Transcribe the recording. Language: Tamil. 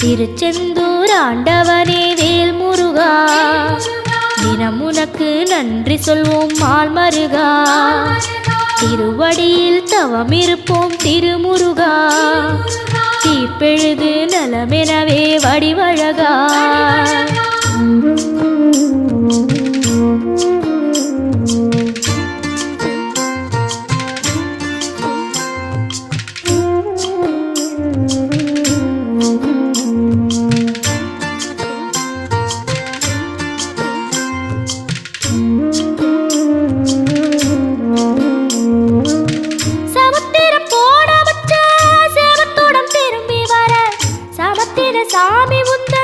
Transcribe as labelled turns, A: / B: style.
A: திருச்செந்தூர் ஆண்டவனே வேல் முருகா, தினம் உனக்கு நன்றி சொல்வோம் மால் மருகா. திருவடியில் தவம் இருப்போம் திருமுருகா, தீப்பெழுது நலமெனவே வடிவழகா. சாமி உந்த